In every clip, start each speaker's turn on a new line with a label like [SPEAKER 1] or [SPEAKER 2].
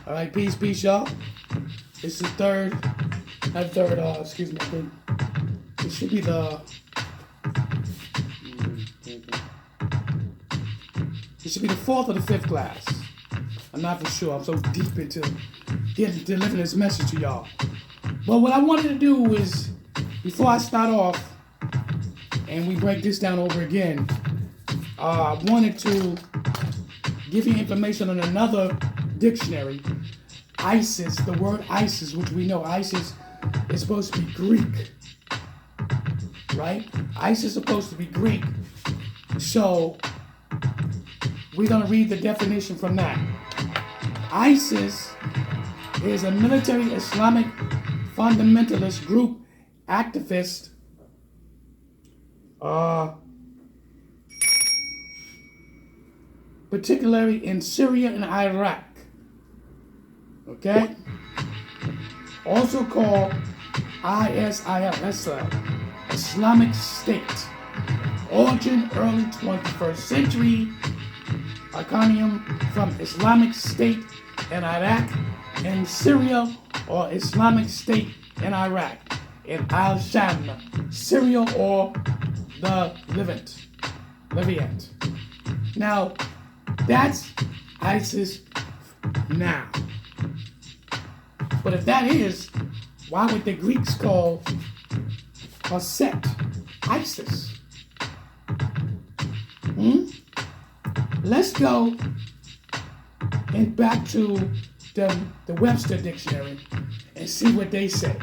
[SPEAKER 1] All right, peace, y'all. This is excuse me, I think it should be the fourth or the fifth class. I'm not for sure. I'm so deep into delivering this message to y'all. But what I wanted to do is, before I start off and we break this down over again, I wanted to give you information on another dictionary. ISIS, the word ISIS, which we know ISIS is supposed to be Greek, right? ISIS is supposed to be Greek. So we're going to read the definition from that. ISIS is a military Islamic fundamentalist group, activist, particularly in Syria and Iraq. Okay? Also called ISIL, Islamic State. Origin early 21st century. Acronym from Islamic State in Iraq and Syria, or Islamic State in Iraq, in Al-Sham, Syria, or the Levant. Now, that's ISIS now. But if that is, why would the Greeks call or set ISIS? Let's go and back to the Webster Dictionary and see what they say.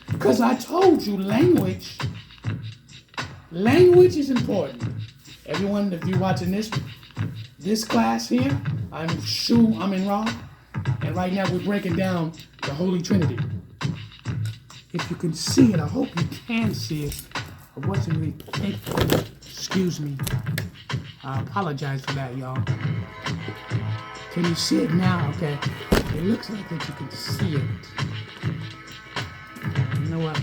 [SPEAKER 1] Because I told you language is important. Everyone, if you're watching this class here, I'm SHU AMUN RA, and right now we're breaking down the Holy Trinity. If you can see it, I hope you can see it. I wasn't really thinking. Excuse me. I apologize for that, y'all. Can you see it now? Okay. It looks like that you can see it. You know what?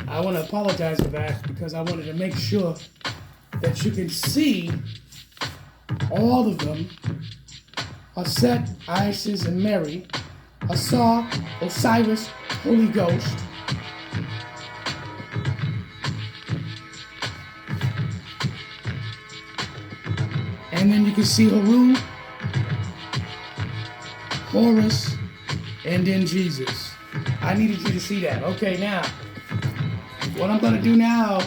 [SPEAKER 1] I want to apologize for that because I wanted to make sure that you can see all of them. Set, Isis, and Mary. Asar, Osiris, Holy Ghost. And then you can see Haru, Horus, and then Jesus. I needed you to see that. Okay, now, what I'm going to do now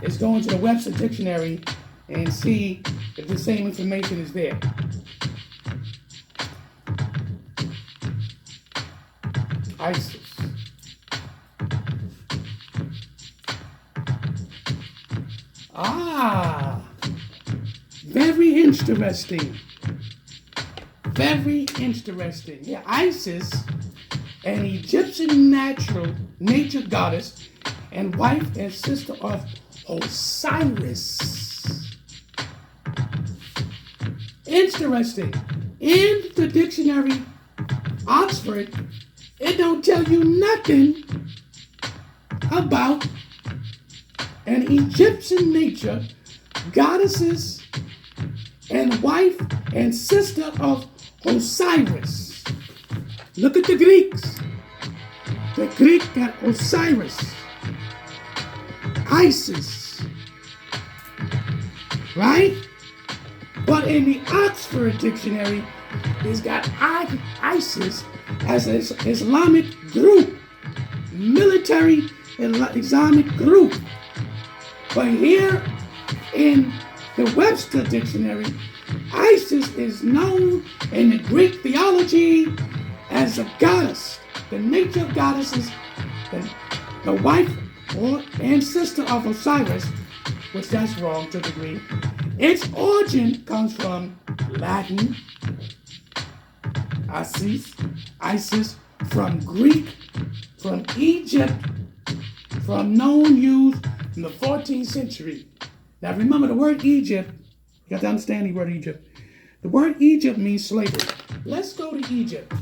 [SPEAKER 1] is go into the Webster Dictionary and see if the same information is there. ISIS. Very interesting. Very interesting. Yeah, Isis, an Egyptian nature goddess and wife and sister of Osiris. Interesting. In the dictionary, Oxford, it don't tell you nothing about an Egyptian nature goddesses and wife and sister of Osiris. Look at the Greeks. The Greek got Osiris, Isis, right? But in the Oxford Dictionary, it's got ISIS as an Islamic group, military Islamic group. But here in the Webster Dictionary, Isis is known in the Greek theology as a goddess, the nature of goddesses, the wife and sister of Osiris, which that's wrong to a degree. Its origin comes from Latin, Isis, from Greek, from Egypt, from known use in the 14th century. Now remember the word Egypt, you got to understand the word Egypt. The word Egypt means slavery. Let's go to Egypt.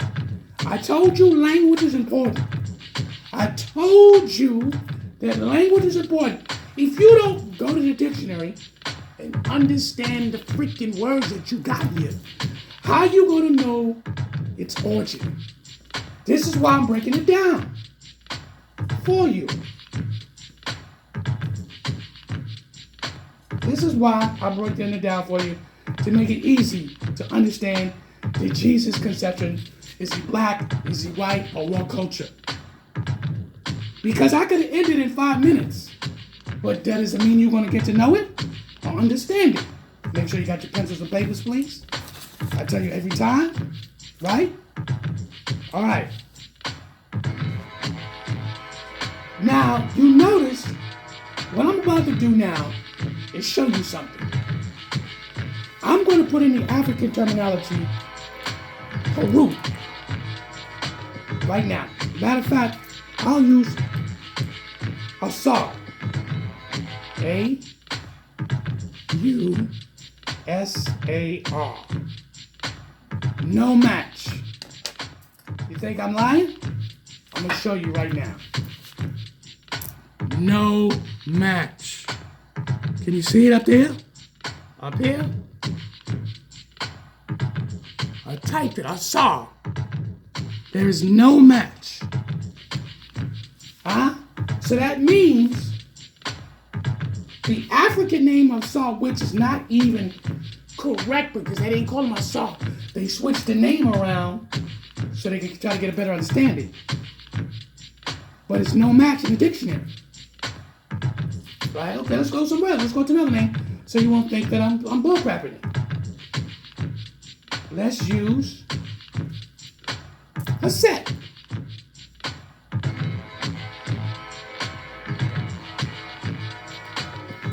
[SPEAKER 1] I told you language is important. I told you that language is important. If you don't go to the dictionary and understand the freaking words that you got here, How are you going to know its origin? This is why I'm breaking it down for you. This is why I'm breaking it down for you, to make it easy to understand the Jesus conception. Is he black? Is he white? Or one culture? Because I could have ended in 5 minutes, but that doesn't mean you're going to get to know it or understand it. Make sure you got your pencils and papers, please. I tell you every time, right? All right. Now, you notice what I'm about to do now is show you something. I'm going to put in the African terminology, Haru, right now. Matter of fact, I'll use Asar. A-U-S-A-R. No match. You think I'm lying? I'm going to show you right now. No match. Can you see it up there? Up here? I typed it. I saw. There is no match. So that means the African name of Saul, which is not even correct because they didn't call him Saul. They switched the name around so they could try to get a better understanding. But it's no match in the dictionary. Right? Okay, let's go somewhere else. Let's go to another name so you won't think that I'm bullcrapping it. Let's use a set.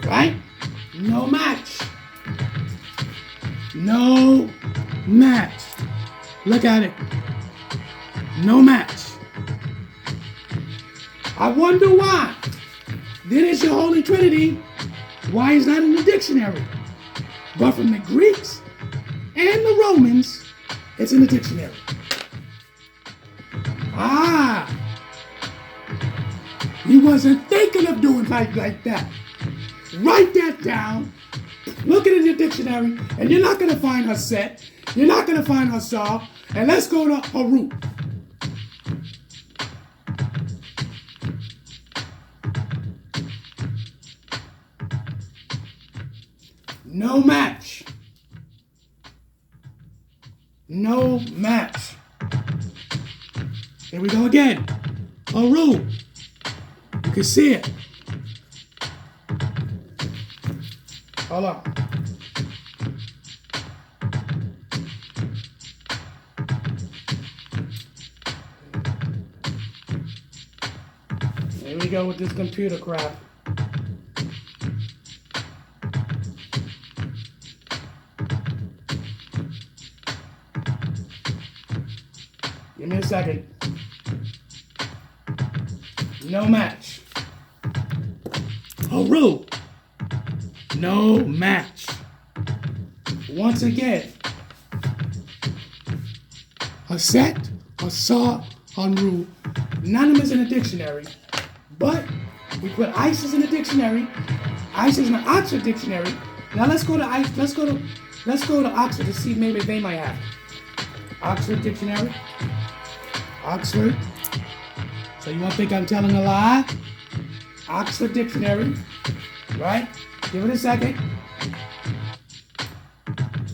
[SPEAKER 1] Right? No match. No match. Look at it. No match. I wonder why. Then it's your Holy Trinity. Why is not in the dictionary? But from the Greeks and the Romans, it's in the dictionary. You wasn't thinking of doing like that. Write that down. Look at it in your dictionary, and you're not going to find her set. You're not going to find her saw. And let's go to Haru. No match. No match. Here we go again. Haru. You can see it. Hold on. Here we go with this computer crap. Give me a second. No match. Haru. No match. Once again, a set, a saw, Haru. None of them is in a dictionary, but we put ISIS in the dictionary. ISIS in the Oxford dictionary. Now let's go to Oxford to see maybe they might have it. Oxford dictionary. Oxford. So you won't think I'm telling a lie? Oxford dictionary, right? Give it a second.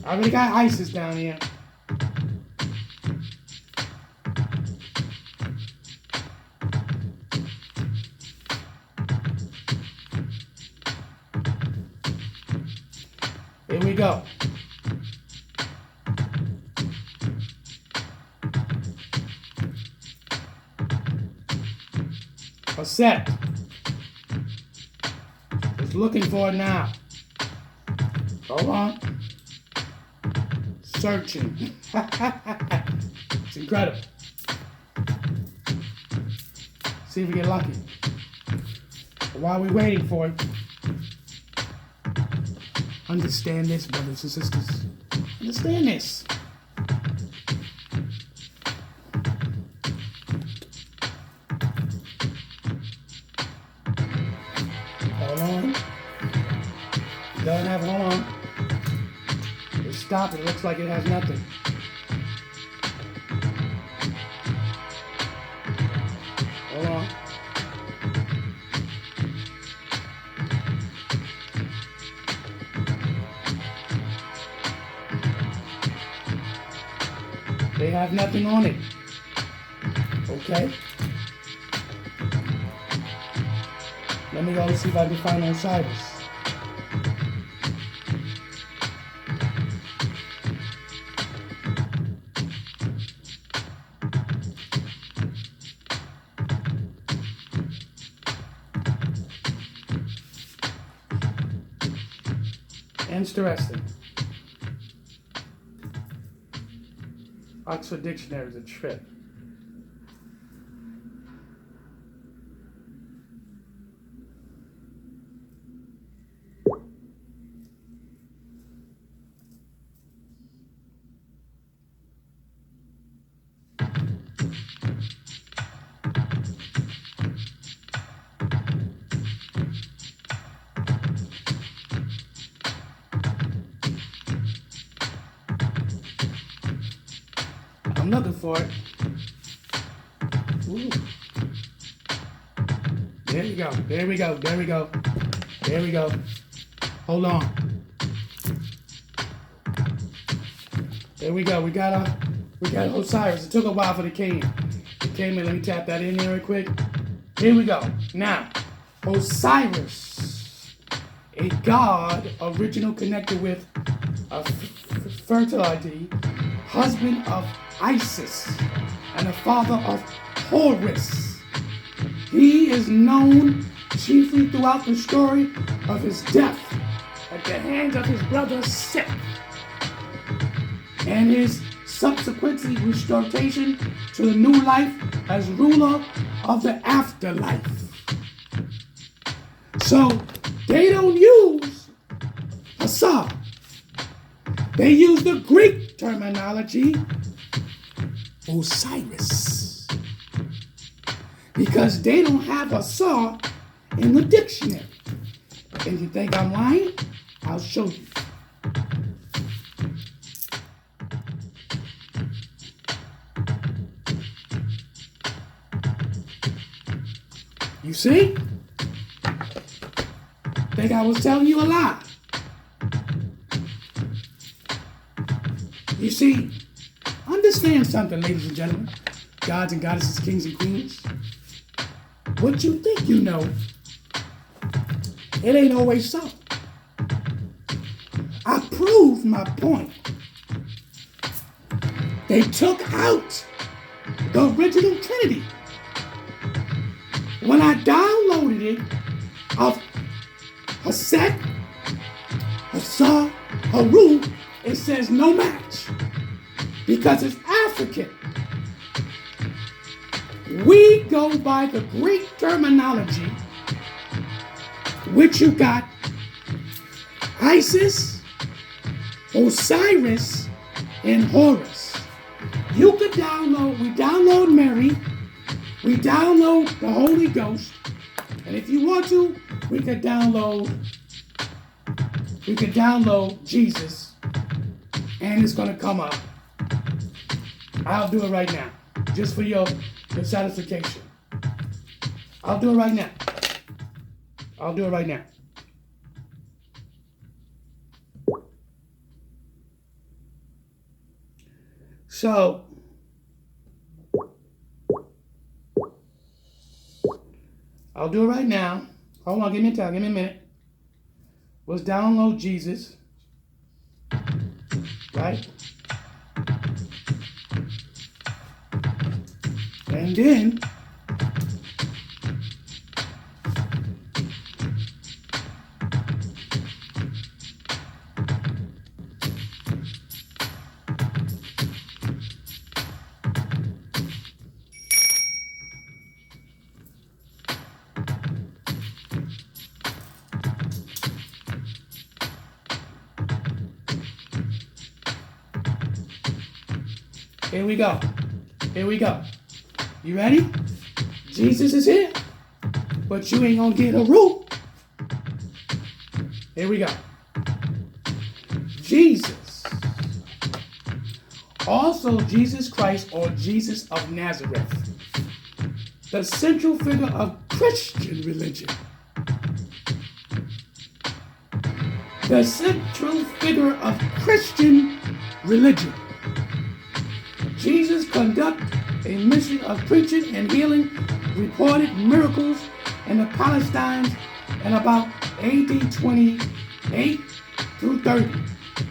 [SPEAKER 1] I already got ISIS down here. Here we go. A set. Just looking for it now. Hold on. Searching. It's incredible. See if we get lucky. But while we're waiting for it, understand this, brothers and sisters. Understand this. Hold on. Doesn't have hold on. Just stop it. It looks like it has nothing. Hold on. They have nothing on it. Okay? Let me go see if I can find Osiris. Interesting. Oxford Dictionary is a trip. I'm looking for it. Ooh. There we go. There we go. There we go. There we go. Hold on. There we go. We got Osiris. It took a while for the king. It came in. Let me tap that in there real quick. Here we go. Now, Osiris, a god original connected with fertility, husband of Isis, and the father of Horus. He is known chiefly throughout the story of his death at the hands of his brother Seth, and his subsequent restoration to the new life as ruler of the afterlife. So they don't use Asa. They use the Greek terminology Osiris, because they don't have Asa in the dictionary. And you think I'm lying? I'll show you. You see? Think I was telling you a lie. You see, understand something, ladies and gentlemen, gods and goddesses, kings and queens. What you think you know, it ain't always so. I proved my point. They took out the original Trinity. When I downloaded it of Haset, Asa, Haru, it says no match because it's African. We go by the Greek terminology, which you got Isis, Osiris, and Horus. You could download, we download Mary, we download the Holy Ghost, and if you want to, we could download Jesus, and it's going to come up. I'll do it right now, just for your satisfaction. I'll do it right now. I'll do it right now. So, I'll do it right now. Hold on, give me time, give me a minute. Let's download Jesus. Right? And then here we go. Here we go. You ready? Jesus is here, but you ain't gonna get a root. Here we go. Jesus. Also Jesus Christ or Jesus of Nazareth. the central figure of Christian religion. The central figure of Christian religion. Jesus conducted a mission of preaching and healing, reported miracles in the Palestine in about AD 28 through 30,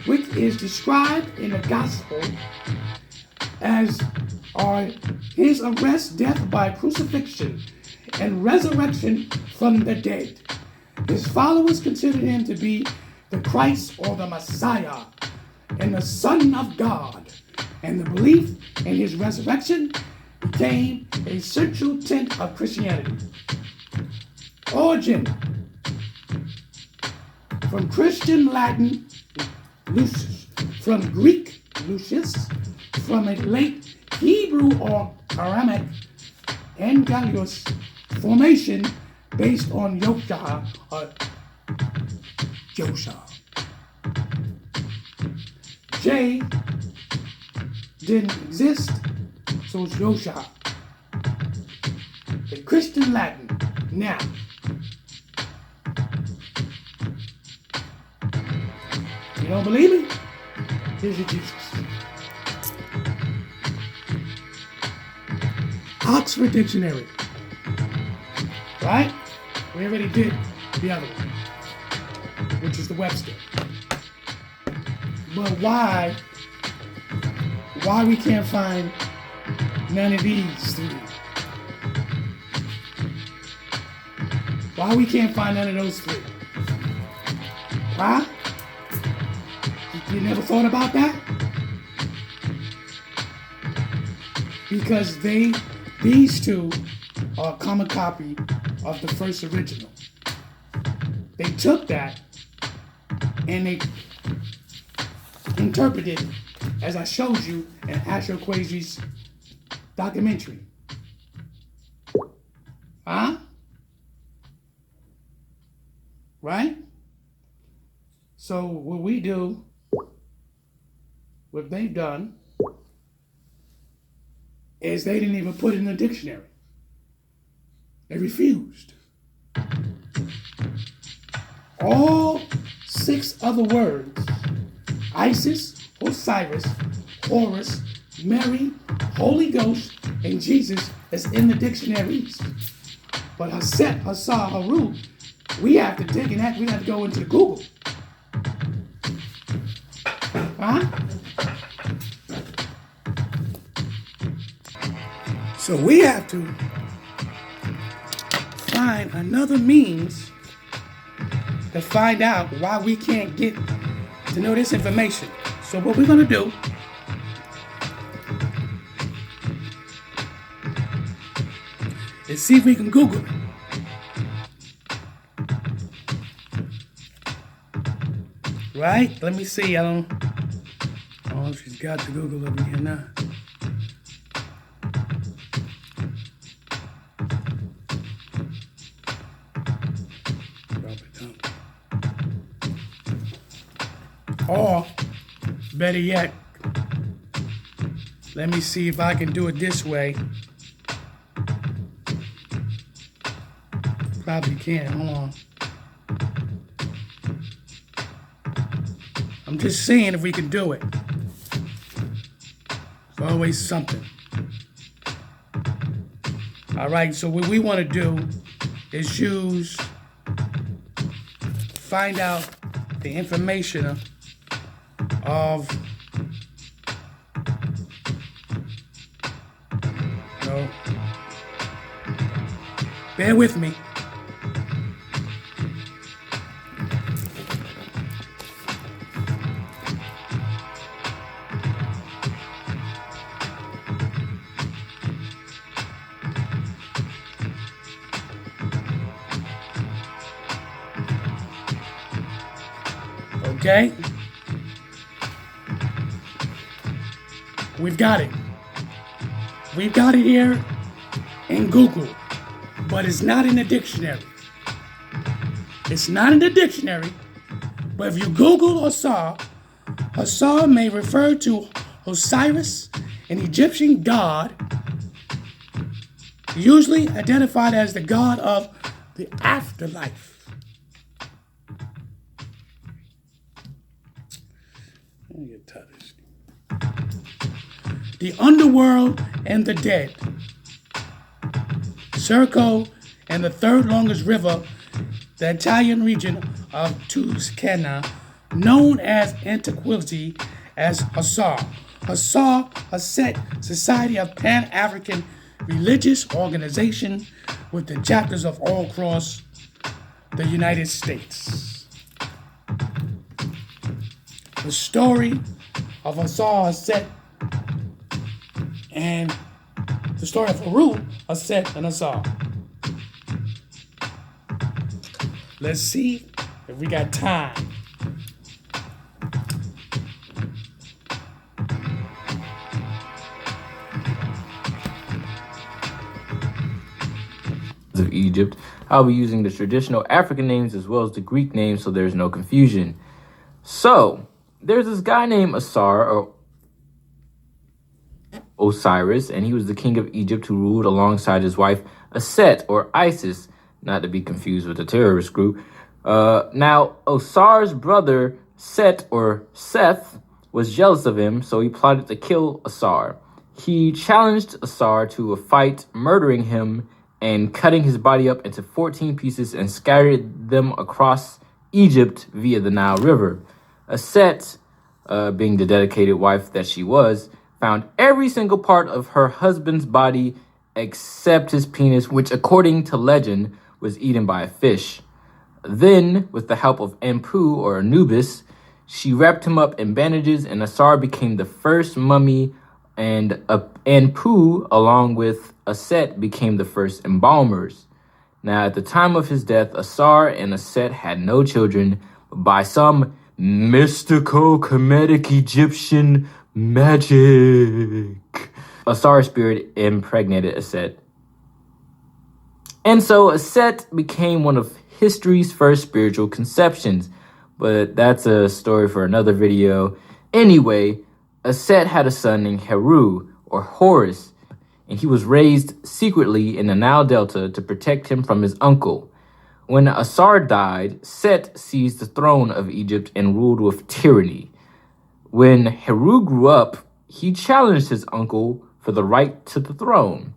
[SPEAKER 1] which is described in the gospel as are his arrest, death by crucifixion, and resurrection from the dead. His followers considered him to be the Christ or the Messiah and the Son of God, and the belief in his resurrection became a central tenet of Christianity. Origin: from Christian Latin Lucius, from Greek Lucius, from a late Hebrew or Aramaic Angalios formation based on Yosha or Josha. J didn't exist, so it's Yosha. The Christian Latin. Now, you don't believe me? Here's your Jesus. Oxford Dictionary. Right? We already did the other one, which is the Webster. But why we can't find none of these three? Why we can't find none of those three? Why? You never thought about that? Because these two are a common copy of the first original. They took that and they interpreted, as I showed you in Astro Quasi's documentary. Huh? Right? So what we do, what they've done, is they didn't even put it in the dictionary. They refused. All 6 other words, Isis, Osiris, Horus, Mary, Holy Ghost, and Jesus, is in the dictionaries. But Haset, Hassar, Haru, we have to dig in that. We have to go into Google. Huh? So we have to find another means to find out why we can't get to know this information. So what we're going to do is see if we can Google it. Right? Let me see. Oh, she's got the Google over here now. Or, better yet, let me see if I can do it this way. Probably can't. Hold on. I'm just saying if we can do it. It's always something. All right, so what we want to do is find out the information of bear with me. Okay? We've got it. We've got it here in Google, but it's not in the dictionary. It's not in the dictionary, but if you Google Hassar may refer to Osiris, an Egyptian god. usually identified as the god of the afterlife. Let me get tired of this. The underworld and the dead. Circo and the third longest river, the Italian region of Tuscany, known as antiquity as Hussar. Hussar, a set society of Pan-African religious organization with the chapters of all across the United States. The story of Hussar is set and the story of Heru are set in Hussar. Let's see if we got time.
[SPEAKER 2] Of Egypt, I'll be using the traditional African names as well as the Greek names so there's no confusion. So, there's this guy named Asar, or Osiris, and he was the king of Egypt who ruled alongside his wife Aset, or Isis, not to be confused with the terrorist group. Now, Osar's brother Set, or Seth, was jealous of him, so he plotted to kill Asar. He challenged Asar to a fight, murdering him and cutting his body up into 14 pieces and scattered them across Egypt via the Nile River. Aset, being the dedicated wife that she was, found every single part of her husband's body except his penis, which according to legend was eaten by a fish. Then, with the help of Anpu, or Anubis, she wrapped him up in bandages, and Asar became the first mummy, and Anpu, along with Aset, became the first embalmers. Now, at the time of his death, Asar and Aset had no children, but by some mystical, comedic Egyptian magic, Asar's spirit impregnated Aset. And so Aset became one of history's first spiritual conceptions, but that's a story for another video. Anyway, Aset had a son named Heru, or Horus, and he was raised secretly in the Nile Delta to protect him from his uncle. When Asar died, Set seized the throne of Egypt and ruled with tyranny. When Heru grew up, he challenged his uncle for the right to the throne.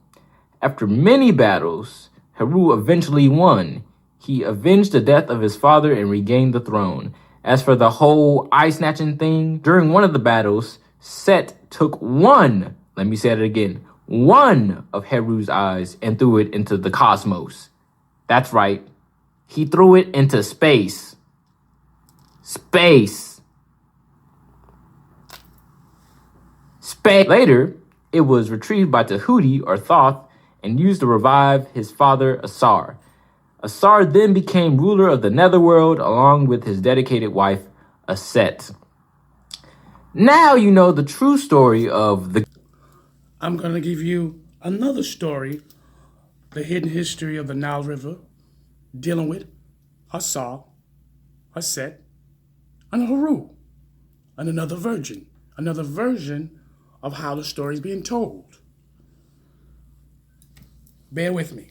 [SPEAKER 2] After many battles, Heru eventually won. He avenged the death of his father and regained the throne. As for the whole eye-snatching thing, during one of the battles, Set took one of Heru's eyes and threw it into the cosmos. That's right. He threw it into space. Space. Later, it was retrieved by Tahuti, or Thoth, and used to revive his father, Asar. Asar then became ruler of the netherworld along with his dedicated wife, Aset. Now you know the true story of the...
[SPEAKER 1] I'm going to give you another story, the hidden history of the Nile River, dealing with Asar, Aset, and Heru, and another version of how the story is being told. Bear with me.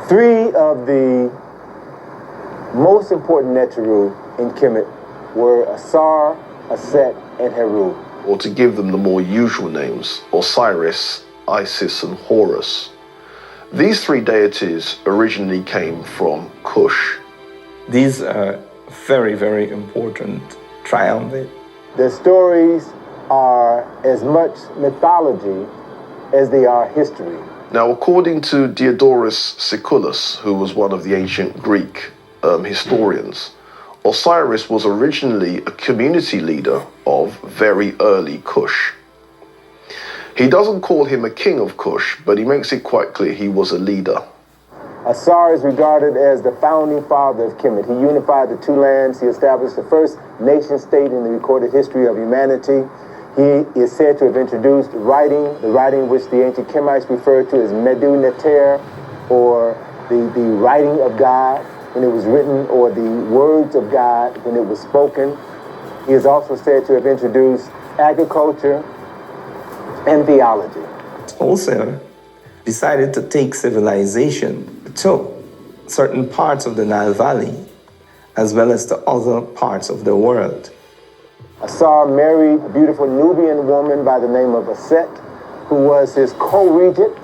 [SPEAKER 3] Three of the most important Neteru in Kemet were Asar, Aset, and Heru.
[SPEAKER 4] Or to give them the more usual names, Osiris, Isis, and Horus. These three deities originally came from Kush.
[SPEAKER 5] These are very, very important triumvirate.
[SPEAKER 3] Their stories are as much mythology as they are history.
[SPEAKER 4] Now, according to Diodorus Siculus, who was one of the ancient Greek historians, Osiris was originally a community leader of very early Kush. He doesn't call him a king of Kush, but he makes it quite clear he was a leader.
[SPEAKER 3] Asar is regarded as the founding father of Kemet. He unified the two lands. He established the first nation-state in the recorded history of humanity. He is said to have introduced writing, the writing which the ancient Kemites referred to as Medu Neter, or the writing of God when it was written, or the words of God when it was spoken. He is also said to have introduced agriculture and theology.
[SPEAKER 5] Also decided to take civilization to certain parts of the Nile Valley, as well as to other parts of the world.
[SPEAKER 3] Asar married a beautiful Nubian woman by the name of Aset, who was his co-regent,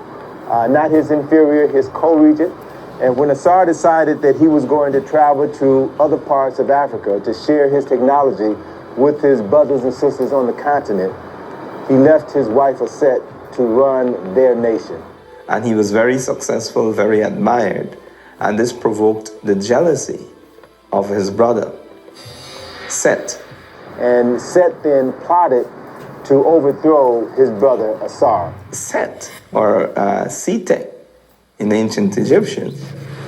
[SPEAKER 3] not his inferior, his co-regent. And when Asar decided that he was going to travel to other parts of Africa to share his technology with his brothers and sisters on the continent, he left his wife Aset to run their nation.
[SPEAKER 5] And he was very successful, very admired, and this provoked the jealousy of his brother, Set.
[SPEAKER 3] And Set then plotted to overthrow his brother Asar.
[SPEAKER 5] Set, or Sete in ancient Egyptian,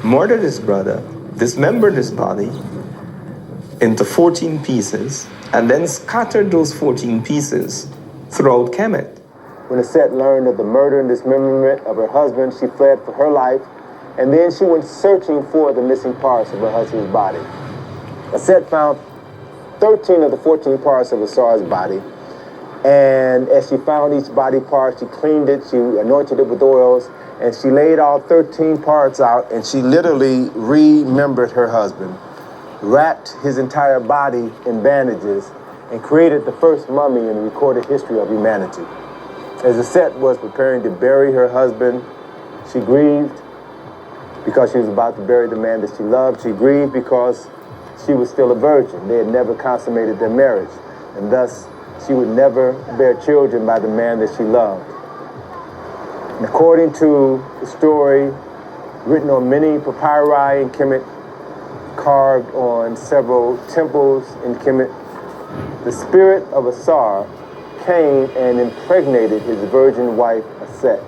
[SPEAKER 5] murdered his brother, dismembered his body into 14 pieces, and then scattered those 14 pieces throughout Kemet.
[SPEAKER 3] When Aset learned of the murder and dismemberment of her husband, she fled for her life, and then she went searching for the missing parts of her husband's body. Aset found 13 of the 14 parts of Asar's body, and as she found each body part, she cleaned it, she anointed it with oils, and she laid all 13 parts out, and she literally remembered her husband, wrapped his entire body in bandages, and created the first mummy in the recorded history of humanity. As Aset was preparing to bury her husband, she grieved because she was about to bury the man that she loved. She grieved because she was still a virgin. They had never consummated their marriage, and thus she would never bear children by the man that she loved. And according to the story written on many papyri in Kemet, carved on several temples in Kemet, the spirit of Asar came and impregnated his virgin wife, Aset.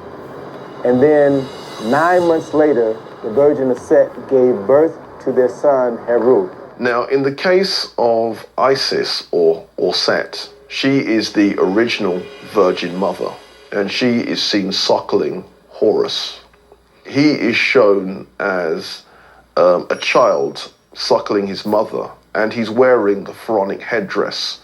[SPEAKER 3] And then 9 months later, the virgin Aset gave birth to their son, Heru.
[SPEAKER 4] Now, in the case of Isis or Set, she is the original Virgin Mother, and she is seen suckling Horus. He is shown as a child suckling his mother, and he's wearing the pharaonic headdress,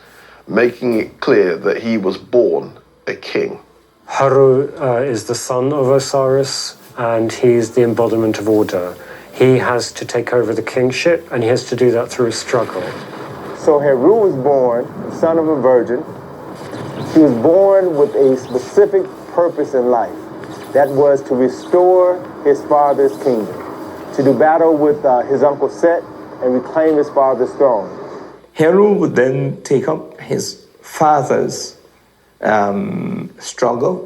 [SPEAKER 4] making it clear that he was born a king.
[SPEAKER 6] Heru is the son of Osiris, and he's the embodiment of order. He has to take over the kingship, and he has to do that through a struggle.
[SPEAKER 3] So Heru was born, the son of a virgin. He was born with a specific purpose in life. That was to restore his father's kingdom, to do battle with his uncle Set and reclaim his father's throne.
[SPEAKER 5] Heru would then take up his father's struggle